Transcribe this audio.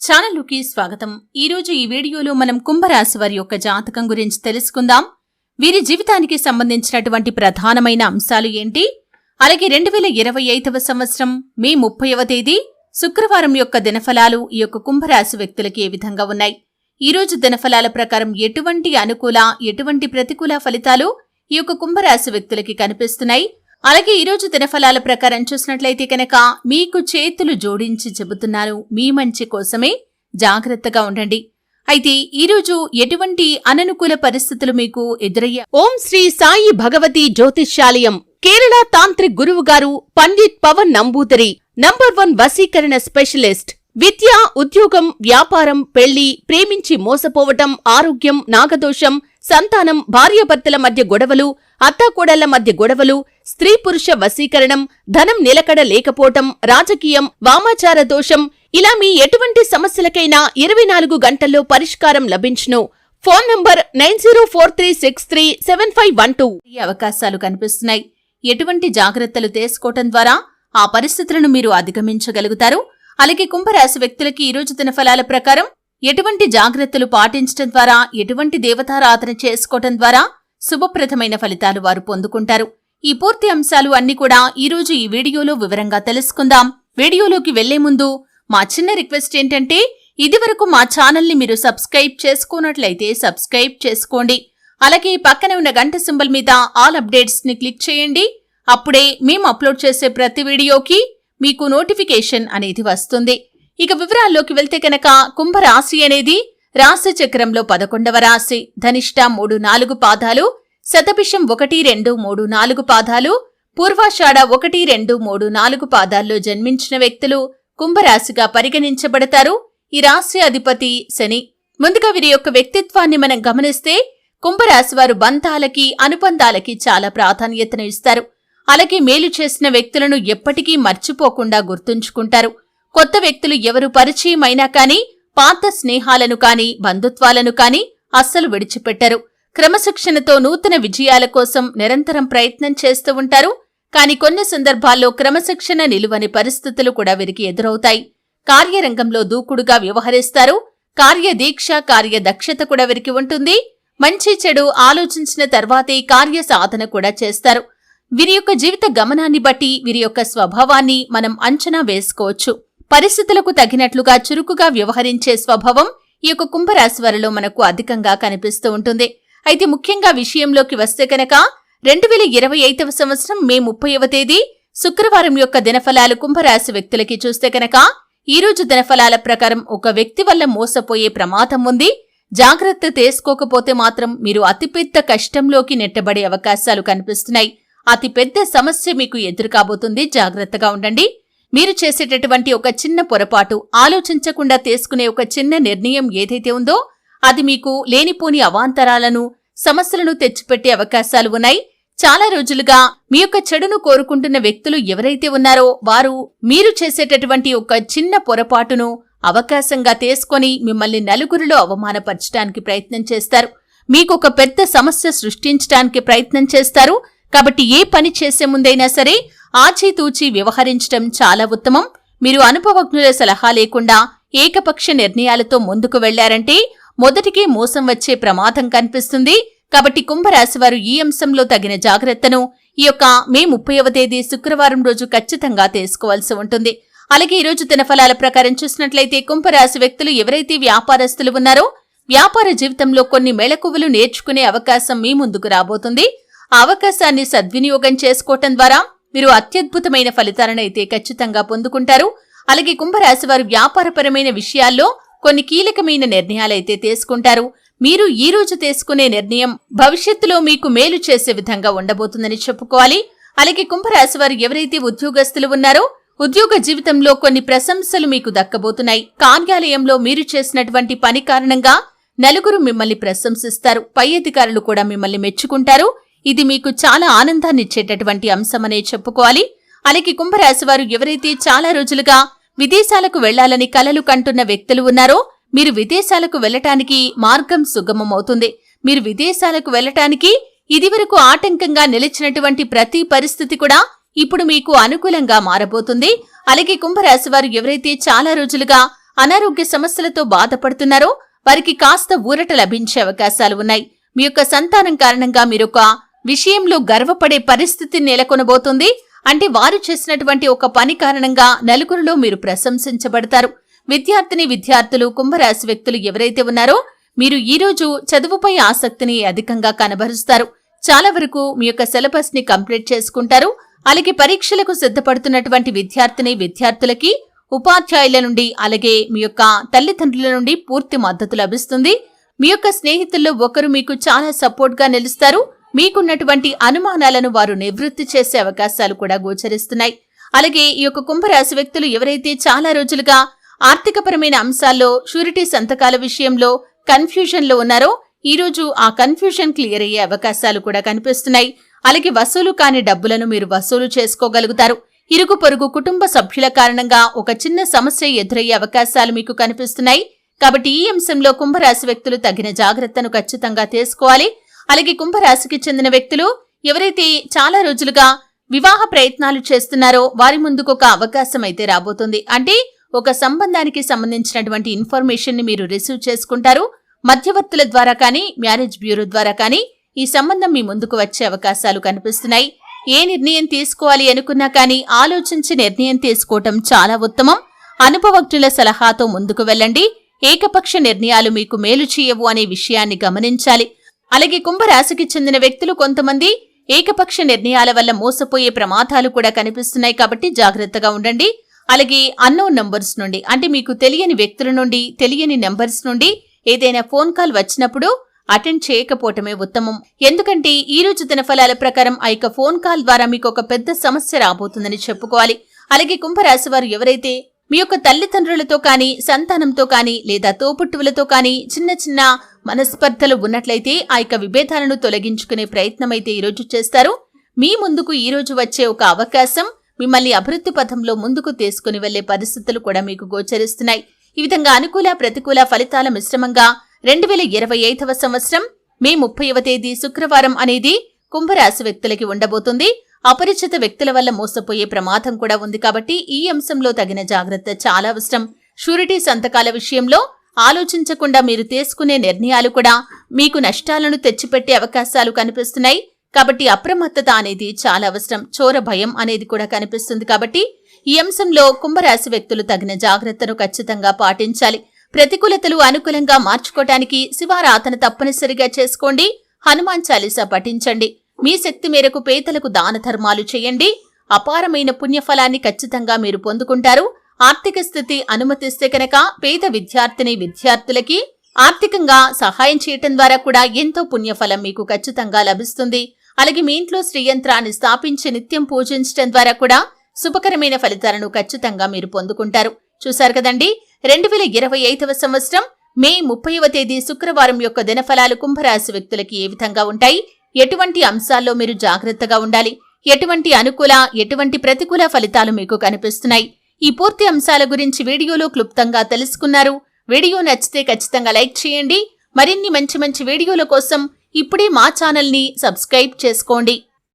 ఛానలుకి స్వాగతం. ఈరోజు ఈ వీడియోలో మనం కుంభరాశి వారి యొక్క జాతకం గురించి తెలుసుకుందాం. వీరి జీవితానికి సంబంధించినటువంటి ప్రధానమైన అంశాలు ఏంటి, అలాగే 2025వ సంవత్సరం మే 30వ తేదీ శుక్రవారం యొక్క దినఫలాలు ఈ యొక్క కుంభరాశి వ్యక్తులకి ఏ విధంగా ఉన్నాయి, ఈరోజు దినఫలాల ప్రకారం ఎటువంటి అనుకూల ఎటువంటి ప్రతికూల ఫలితాలు ఈ యొక్క కుంభరాశి వ్యక్తులకి కనిపిస్తున్నాయి. అలాగే ఈరోజు దినఫలాల ప్రకారం చూసినట్లయితే కనుక మీకు చేతులు జోడించి చెబుతున్నాను, మీ మంచి కోసమే జాగ్రత్తగా ఉండండి. అయితే ఈరోజు ఎటువంటి అననుకూల పరిస్థితులు మీకు ఎదురయ్యా. ఓం శ్రీ సాయి భగవతి జ్యోతిష్యాలయం, కేరళ తాంత్రిక్ గురువు గారు పండిత్ పవన్ నంబూదరి, నంబర్ 1 వశీకరణ స్పెషలిస్ట్. విద్య, ఉద్యోగం, వ్యాపారం, పెళ్లి, ప్రేమించి మోసపోవటం, ఆరోగ్యం, నాగదోషం, సంతానం, భార్యాభర్తల మధ్య గొడవలు, అత్తాకోడళ్ల మధ్య గొడవలు, స్త్రీ పురుష వశీకరణం, ధనం నిలకడ లేకపోవటం, రాజకీయం, వామాచార దోషం, ఇలా మీ ఎటువంటి సమస్యలకైనా 24 గంటల్లో పరిష్కారం లభించును. Phone number 9043637512. ఈ అవకాశాలు కనిపిస్తున్నాయి. ఎటువంటి జాగ్రత్తలు తీసుకోవటం ద్వారా ఆ పరిస్థితులను మీరు అధిగమించగలుగుతారు. అలాగే కుంభరాశి వ్యక్తులకి ఈరోజు దినఫలాల ప్రకారం ఎటువంటి జాగ్రత్తలు పాటించడం ద్వారా, ఎటువంటి దేవతారాధన చేసుకోవటం ద్వారా శుభప్రదమైన ఫలితాలు వారు పొందుకుంటారు. ఈ పూర్తి అంశాలు అన్ని కూడా ఈరోజు ఈ వీడియోలో వివరంగా తెలుసుకుందాం. వీడియోలోకి వెళ్లే ముందు మా చిన్న రిక్వెస్ట్ ఏంటంటే, ఇదివరకు మా ఛానల్ని మీరు సబ్స్క్రైబ్ చేసుకోనట్లయితే సబ్స్క్రైబ్ చేసుకోండి. అలాగే పక్కనే ఉన్న గంట సింబల్ మీద ఆల్ అప్డేట్స్ ని క్లిక్ చేయండి. అప్పుడే మేము అప్లోడ్ చేసే ప్రతి వీడియోకి మీకు నోటిఫికేషన్ అనేది వస్తుంది. ఇక వివరాల్లోకి వెళ్తే కనుక కుంభరాశి అనేది రాశి చక్రంలో 11వ రాశి. ధనిష్ట 3-4 పాదాలు, శతభిషం 1-2-3-4 పాదాలు, పూర్వాషాఢ 1-2-3-4 పాదాల్లో జన్మించిన వ్యక్తులు కుంభరాశిగా పరిగణించబడతారు. ఈ రాశి అధిపతి శని. ముందుగా వీరి యొక్క వ్యక్తిత్వాన్ని మనం గమనిస్తే కుంభరాశి వారు బంధాలకి, అనుబంధాలకి చాలా ప్రాధాన్యతను ఇస్తారు. అలాగే మేలు చేసిన వ్యక్తులను ఎప్పటికీ మర్చిపోకుండా గుర్తుంచుకుంటారు. కొత్త వ్యక్తులు ఎవరు పరిచయం అయినా కానీ పాత స్నేహాలను కాని బంధుత్వాలను కాని అస్సలు విడిచిపెట్టరు. క్రమశిక్షణతో నూతన విజయాల కోసం నిరంతరం ప్రయత్నం చేస్తూ ఉంటారు. కాని కొన్ని సందర్భాల్లో క్రమశిక్షణ నిలువని పరిస్థితులు కూడా వీరికి ఎదురవుతాయి. కార్యరంగంలో దూకుడుగా వ్యవహరిస్తారు. కార్యదీక్ష, కార్యదక్షత కూడా వీరికి ఉంటుంది. మంచి చెడు ఆలోచించిన తర్వాతే కార్య సాధన కూడా చేస్తారు. వీరి యొక్క జీవిత గమనాన్ని బట్టి వీరి యొక్క స్వభావాన్ని మనం అంచనా వేసుకోవచ్చు. పరిస్థితులకు తగినట్లుగా చురుకుగా వ్యవహరించే స్వభావం ఈ యొక్క కుంభరాశి వారిలో మనకు అధికంగా కనిపిస్తూ ఉంటుంది. అయితే ముఖ్యంగా విషయంలోకి వస్తే కనుక 2025వ సంవత్సరం మే 30వ తేదీ శుక్రవారం యొక్క దినఫలాలు కుంభరాశి వ్యక్తులకి చూస్తే కనుక ఈరోజు దినఫలాల ప్రకారం ఒక వ్యక్తి వల్ల మోసపోయే ప్రమాదం ఉంది. జాగ్రత్త తీసుకోకపోతే మాత్రం మీరు అతిపెద్ద కష్టంలోకి నెట్టబడే అవకాశాలు కనిపిస్తున్నాయి. అతిపెద్ద సమస్య మీకు ఎదురు కాబోతుంది. జాగ్రత్తగా ఉండండి. మీరు చేసేటటువంటి ఒక చిన్న పొరపాటు, ఆలోచించకుండా తీసుకునే ఒక చిన్న నిర్ణయం ఏదైతే ఉందో అది మీకు లేనిపోని అవాంతరాలను, సమస్యలను తెచ్చిపెట్టే అవకాశాలు ఉన్నాయి. చాలా రోజులుగా మీ యొక్క చెడును కోరుకుంటున్న వ్యక్తులు ఎవరైతే ఉన్నారో వారు మీరు చేసేటటువంటి ఒక చిన్న పొరపాటును అవకాశంగా తీసుకొని మిమ్మల్ని నలుగురిలో అవమానపరచడానికి ప్రయత్నం చేస్తారు. మీకు ఒక పెద్ద సమస్య సృష్టించడానికి ప్రయత్నం చేస్తారు. కాబట్టి ఏ పని చేసే ముందైనా సరే ఆచితూచి వ్యవహరించడం చాలా ఉత్తమం. మీరు అనుభవజ్ఞుల సలహా లేకుండా ఏకపక్ష నిర్ణయాలతో ముందుకు వెళ్లారంటే మొదటికే మోసం వచ్చే ప్రమాదం కనిపిస్తుంది. కాబట్టి కుంభరాశి వారు ఈ అంశంలో తగిన జాగ్రత్తను ఈ యొక్క మే 30వ తేదీ శుక్రవారం రోజు ఖచ్చితంగా తీసుకోవాల్సి ఉంటుంది. అలాగే ఈ రోజు దినఫలాల ప్రకారం చూసినట్లయితే కుంభరాశి వ్యక్తులు ఎవరైతే వ్యాపారస్తులు ఉన్నారో వ్యాపార జీవితంలో కొన్ని మెళకువలు నేర్చుకునే అవకాశం మీ ముందుకు రాబోతుంది. ఆ అవకాశాన్ని సద్వినియోగం చేసుకోవటం ద్వారా మీరు అత్యద్భుతమైన ఫలితాలనైతే ఖచ్చితంగా పొందుకుంటారు. అలాగే కుంభరాశి వారు వ్యాపారపరమైన విషయాల్లో కొన్ని కీలకమైన నిర్ణయాలైతే తీసుకుంటారు. మీరు ఈ రోజు తీసుకునే నిర్ణయం భవిష్యత్తులో మీకు మేలు చేసే విధంగా ఉండబోతుందని చెప్పుకోవాలి. అలాగే కుంభరాశి వారు ఎవరైతే ఉద్యోగస్తులు ఉన్నారో ఉద్యోగ జీవితంలో కొన్ని ప్రశంసలు మీకు దక్కబోతున్నాయి. కార్యాలయంలో మీరు చేసినటువంటి పని కారణంగా నలుగురు మిమ్మల్ని ప్రశంసిస్తారు. పై అధికారులు కూడా మిమ్మల్ని మెచ్చుకుంటారు. ఇది మీకు చాలా ఆనందాన్ని ఇచ్చేటటువంటి అంశమనే చెప్పుకోవాలి. అలాగే కుంభరాశి వారు ఎవరైతే చాలా రోజులుగా విదేశాలకు వెళ్లాలని కలలు కంటున్న వ్యక్తులు ఉన్నారో మీరు విదేశాలకు వెళ్లటానికి మార్గం సుగమమవుతుంది. మీరు విదేశాలకు వెళ్లటానికి ఇదివరకు ఆటంకంగా నిలిచినటువంటి ప్రతి పరిస్థితి కూడా ఇప్పుడు మీకు అనుకూలంగా మారబోతుంది. అలాగే కుంభరాశి వారు ఎవరైతే చాలా రోజులుగా అనారోగ్య సమస్యలతో బాధపడుతున్నారో వారికి కాస్త ఊరట లభించే అవకాశాలు ఉన్నాయి. మీ యొక్క సంతానం కారణంగా మీరొక విషయంలో గర్వపడే పరిస్థితి నెలకొనబోతుంది. అంటే వారు చేసినటువంటి ఒక పని కారణంగా నలుగురిలో మీరు ప్రశంసించబడతారు. విద్యార్థులు కుంభరాశి వ్యక్తులు ఎవరైతే ఉన్నారో మీరు ఈ రోజు చదువుపై ఆసక్తిని అధికంగా కనబరుస్తారు. చాలా వరకు మీ యొక్క సిలబస్ ని కంప్లీట్ చేసుకుంటారు. అలాగే పరీక్షలకు సిద్ధపడుతున్నటువంటి విద్యార్థులకి ఉపాధ్యాయుల నుండి అలాగే మీ యొక్క తల్లిదండ్రుల నుండి పూర్తి మద్దతు లభిస్తుంది. మీ యొక్క స్నేహితుల్లో ఒకరు మీకు చాలా సపోర్ట్ గా నిలుస్తారు. మీకున్నటువంటి అనుమానాలను వారు నివృత్తి చేసే అవకాశాలు కూడా గోచరిస్తున్నాయి. అలాగే ఈ యొక్క కుంభరాశి వ్యక్తులు ఎవరైతే చాలా రోజులుగా ఆర్థికపరమైన అంశాల్లో షూరిటీ సంతకాల విషయంలో కన్ఫ్యూజన్ లో ఉన్నారో ఈ రోజు ఆ కన్ఫ్యూజన్ క్లియర్ అయ్యే అవకాశాలు కూడా కనిపిస్తున్నాయి. అలాగే వసూలు కాని డబ్బులను మీరు వసూలు చేసుకోగలుగుతారు. ఇరుగు పొరుగు కుటుంబ సభ్యుల కారణంగా ఒక చిన్న సమస్య ఎదురయ్యే అవకాశాలు మీకు కనిపిస్తున్నాయి. కాబట్టి ఈ అంశంలో కుంభరాశి వ్యక్తులు తగిన జాగ్రత్తను ఖచ్చితంగా తీసుకోవాలి. అలాగే కుంభరాశికి చెందిన వ్యక్తులు ఎవరైతే చాలా రోజులుగా వివాహ ప్రయత్నాలు చేస్తున్నారో వారి ముందుకు ఒక అవకాశం అయితే రాబోతుంది. అంటే ఒక సంబంధానికి సంబంధించినటువంటి ఇన్ఫర్మేషన్ ని మీరు రిసీవ్ చేసుకుంటారు. మధ్యవర్తుల ద్వారా కానీ మ్యారేజ్ బ్యూరో ద్వారా కానీ ఈ సంబంధం మీ ముందుకు వచ్చే అవకాశాలు కనిపిస్తున్నాయి. ఏ నిర్ణయం తీసుకోవాలి అనుకున్నా కానీ ఆలోచించి నిర్ణయం తీసుకోవటం చాలా ఉత్తమం. అనుభవజ్ఞుల సలహాతో ముందుకు వెళ్ళండి. ఏకపక్ష నిర్ణయాలు మీకు మేలు చేయవు అనే విషయాన్ని గమనించాలి. అలాగే కుంభరాశికి చెందిన వ్యక్తులు కొంతమంది ఏకపక్ష నిర్ణయాల వల్ల మోసపోయే ప్రమాదాలు కూడా కనిపిస్తున్నాయి. కాబట్టి జాగ్రత్తగా ఉండండి. అలాగే అన్నోన్ నంబర్స్ నుండి అంటే మీకు తెలియని వ్యక్తుల నుండి తెలియని నంబర్స్ నుండి ఏదైనా ఫోన్ కాల్ వచ్చినప్పుడు అటెండ్ చేయకపోవటమే ఉత్తమం. ఎందుకంటే ఈ రోజు దినఫలాల ప్రకారం ఆ యొక్క ఫోన్ కాల్ ద్వారా మీకు ఒక పెద్ద సమస్య రాబోతుందని చెప్పుకోవాలి. అలాగే కుంభరాశి వారు ఎవరైతే మీ యొక్క తల్లిదండ్రులతో కానీ సంతానంతో కానీ లేదా తోబుట్టువులతో కానీ చిన్న చిన్న మనస్పర్ధలు ఉన్నట్లయితే ఆ యొక్క విభేదాలను తొలగించుకునే ప్రయత్నమైతే ఈరోజు చేస్తారు. మీ ముందుకు ఈ రోజు వచ్చే ఒక అవకాశం మిమ్మల్ని అభివృద్ధి పథంలో ముందుకు తీసుకుని వెళ్లే పరిస్థితులు కూడా మీకు గోచరిస్తున్నాయి. ఈ విధంగా అనుకూల ప్రతికూల ఫలితాల మిశ్రమంగా 2025వ సంవత్సరం మే 30వ తేదీ శుక్రవారం అనేది కుంభరాశి వ్యక్తులకి ఉండబోతుంది. అపరిచిత వ్యక్తుల వల్ల మోసపోయే ప్రమాదం కూడా ఉంది. కాబట్టి ఈ అంశంలో తగిన జాగ్రత్త చాలా అవసరం. షూరిటీ సంతకాల విషయంలో ఆలోచించకుండా మీరు తీసుకునే నిర్ణయాలు కూడా మీకు నష్టాలను తెచ్చిపెట్టే అవకాశాలు కనిపిస్తున్నాయి. కాబట్టి అప్రమత్తత అనేది చాలా అవసరం. చోర భయం అనేది కూడా కనిపిస్తుంది. కాబట్టి ఈ అంశంలో కుంభరాశి వ్యక్తులు తగిన జాగ్రత్తను ఖచ్చితంగా పాటించాలి. ప్రతికూలతలు అనుకూలంగా మార్చుకోవటానికి శివారాధన తప్పనిసరిగా చేసుకోండి. హనుమాన్ చాలీసా పఠించండి. మీ శక్తి మేరకు పేదలకు దాన ధర్మాలు చేయండి. అపారమైన పుణ్యఫలాన్ని ఖచ్చితంగా మీరు పొందుకుంటారు. ఆర్థిక స్థితి అనుమతిస్తే కనుక పేద విద్యార్థులకి ఆర్థికంగా సహాయం చేయటం ద్వారా కూడా ఎంతో పుణ్యఫలం మీకు ఖచ్చితంగా లభిస్తుంది. అలాగే మీ ఇంట్లో శ్రీయంత్రాన్ని స్థాపించి నిత్యం పూజించడం ద్వారా కూడా శుభకరమైన ఫలితాలను ఖచ్చితంగా మీరు పొందుకుంటారు. చూశారు కదండి, 2025వ సంవత్సరం మే 30వ తేదీ శుక్రవారం యొక్క దినఫలాలు కుంభరాశి వ్యక్తులకి ఏ విధంగా ఉంటాయి, ఎటువంటి అంశాల్లో మీరు జాగ్రత్తగా ఉండాలి, ఎటువంటి అనుకూల ఎటువంటి ప్రతికూల ఫలితాలు మీకు కనిపిస్తున్నాయి, ఈ పూర్తి అంశాల గురించి వీడియోలో క్లుప్తంగా తెలుసుకున్నారు. వీడియో నచ్చితే ఖచ్చితంగా లైక్ చేయండి. మరిన్ని మంచి వీడియోల కోసం ఇప్పుడే మా ఛానల్ని సబ్స్క్రైబ్ చేసుకోండి.